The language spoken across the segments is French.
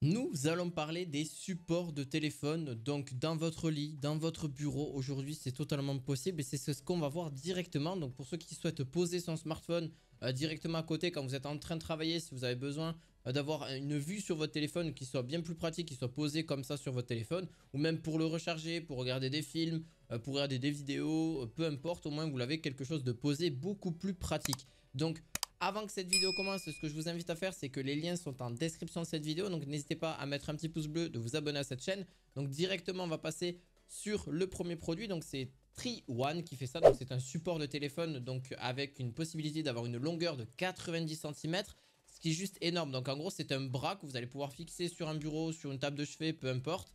Nous allons parler des supports de téléphone, donc dans votre lit, dans votre bureau. Aujourd'hui, c'est totalement possible et c'est ce qu'on va voir directement. Donc pour ceux qui souhaitent poser son smartphone directement à côté quand vous êtes en train de travailler, si vous avez besoin d'avoir une vue sur votre téléphone qui soit bien plus pratique, qui soit posée comme ça sur votre téléphone, ou même pour le recharger, pour regarder des films, pour regarder des vidéos, peu importe, au moins vous l'avez quelque chose de posé beaucoup plus pratique. Donc avant que cette vidéo commence, ce que je vous invite à faire, c'est que les liens sont en description de cette vidéo. Donc n'hésitez pas à mettre un petit pouce bleu, de vous abonner à cette chaîne. Donc directement, on va passer sur le premier produit. Donc c'est Tri-One qui fait ça. Donc c'est un support de téléphone donc avec une possibilité d'avoir une longueur de 90 cm. Ce qui est juste énorme. Donc en gros, c'est un bras que vous allez pouvoir fixer sur un bureau, sur une table de chevet, peu importe.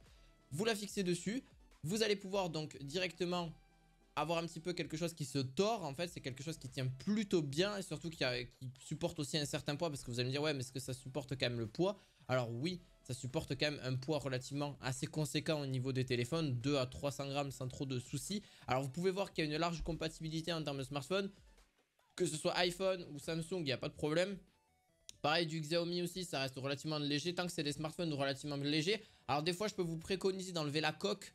Vous la fixez dessus. Vous allez pouvoir donc directement avoir un petit peu quelque chose qui se tord. En fait, c'est quelque chose qui tient plutôt bien et surtout qui supporte aussi un certain poids, parce que vous allez me dire ouais, mais est-ce que ça supporte quand même le poids? Alors oui, ça supporte quand même un poids relativement assez conséquent au niveau des téléphones, 2 à 300 grammes sans trop de soucis. Alors vous pouvez voir qu'il y a une large compatibilité en termes de smartphone, que ce soit iPhone ou Samsung, il n'y a pas de problème. Pareil du Xiaomi aussi, ça reste relativement léger tant que c'est des smartphones relativement légers. Alors des fois je peux vous préconiser d'enlever la coque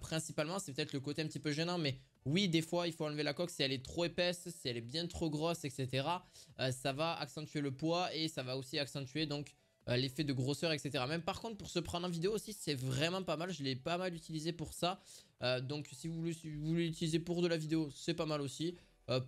principalement, c'est peut-être le côté un petit peu gênant, mais oui, des fois il faut enlever la coque si elle est trop épaisse, si elle est bien trop grosse, etc. Ça va accentuer le poids et ça va aussi accentuer donc l'effet de grosseur, etc. Même par contre pour se prendre en vidéo aussi, c'est vraiment pas mal, je l'ai pas mal utilisé pour ça. Donc si vous voulez l'utiliser pour de la vidéo, c'est pas mal aussi.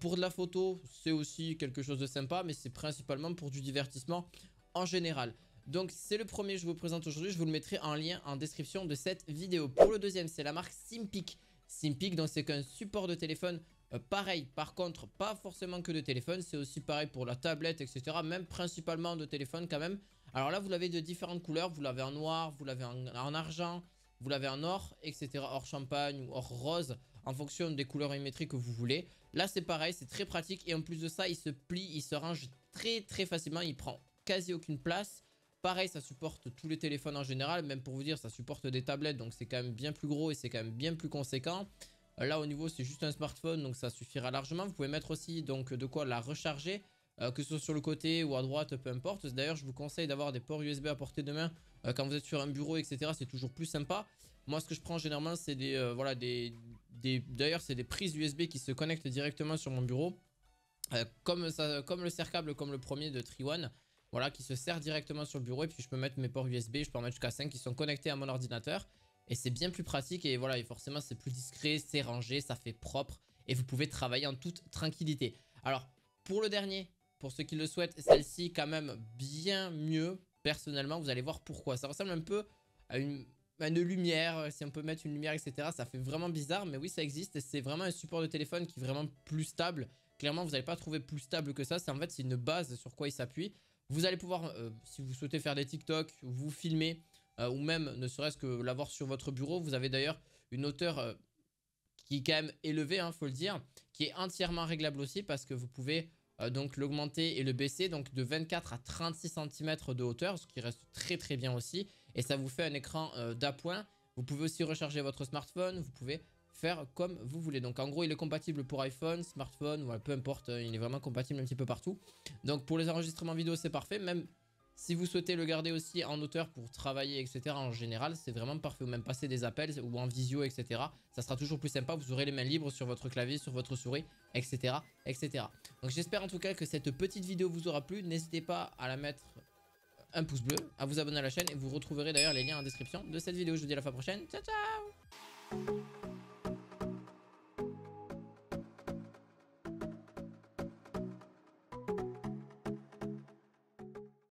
Pour de la photo, c'est aussi quelque chose de sympa, mais c'est principalement pour du divertissement en général. Donc c'est le premier que je vous présente aujourd'hui, je vous le mettrai en lien en description de cette vidéo. Pour le deuxième, c'est la marque Simpic. Simpic, donc c'est qu'un support de téléphone pareil, par contre, pas forcément que de téléphone, c'est aussi pareil pour la tablette, etc. Même principalement de téléphone quand même. Alors là, vous l'avez de différentes couleurs, vous l'avez en noir, vous l'avez en argent, vous l'avez en or, etc. Or champagne ou or rose, en fonction des couleurs symétriques que vous voulez. Là, c'est pareil, c'est très pratique. Et en plus de ça, il se plie, il se range très facilement. Il prend quasi aucune place. Pareil, ça supporte tous les téléphones en général. Même pour vous dire, ça supporte des tablettes. Donc, c'est quand même bien plus gros et c'est quand même bien plus conséquent. Là, au niveau, c'est juste un smartphone. Donc, ça suffira largement. Vous pouvez mettre aussi donc de quoi la recharger. Que ce soit sur le côté ou à droite, peu importe. D'ailleurs, je vous conseille d'avoir des ports USB à portée de main quand vous êtes sur un bureau, etc. C'est toujours plus sympa. Moi, ce que je prends généralement, c'est des, voilà, d'ailleurs, c'est des prises USB qui se connectent directement sur mon bureau. Comme le serre-câble, comme le premier de Tri-One. Voilà, qui se sert directement sur le bureau. Et puis, je peux mettre mes ports USB. Je peux en mettre jusqu'à 5 qui sont connectés à mon ordinateur. Et c'est bien plus pratique. Et voilà, et forcément, c'est plus discret, c'est rangé, ça fait propre. Et vous pouvez travailler en toute tranquillité. Alors, pour le dernier, pour ceux qui le souhaitent, celle-ci quand même bien mieux. Personnellement, vous allez voir pourquoi. Ça ressemble un peu à une lumière, si on peut mettre une lumière, etc. Ça fait vraiment bizarre, mais oui, ça existe. C'est vraiment un support de téléphone qui est vraiment plus stable. Clairement, vous n'allez pas trouver plus stable que ça. En fait, c'est une base sur quoi il s'appuie. Vous allez pouvoir, si vous souhaitez faire des TikTok, vous filmer, ou même ne serait-ce que l'avoir sur votre bureau. Vous avez d'ailleurs une hauteur qui est quand même élevée, faut le dire, qui est entièrement réglable aussi parce que vous pouvez donc l'augmenter et le baisser donc de 24 à 36 cm de hauteur, ce qui reste très bien aussi. Et ça vous fait un écran d'appoint. Vous pouvez aussi recharger votre smartphone, vous pouvez faire comme vous voulez. Donc en gros, il est compatible pour iPhone, smartphone, voilà, peu importe, il est vraiment compatible un petit peu partout. Donc pour les enregistrements vidéo, c'est parfait. Même si vous souhaitez le garder aussi en hauteur pour travailler, etc. en général, c'est vraiment parfait. Ou même passer des appels ou en visio, etc. Ça sera toujours plus sympa. Vous aurez les mains libres sur votre clavier, sur votre souris, etc. Donc j'espère en tout cas que cette petite vidéo vous aura plu. N'hésitez pas à la mettre un pouce bleu, à vous abonner à la chaîne. Et vous retrouverez d'ailleurs les liens en description de cette vidéo. Je vous dis à la fois prochaine. Ciao, ciao!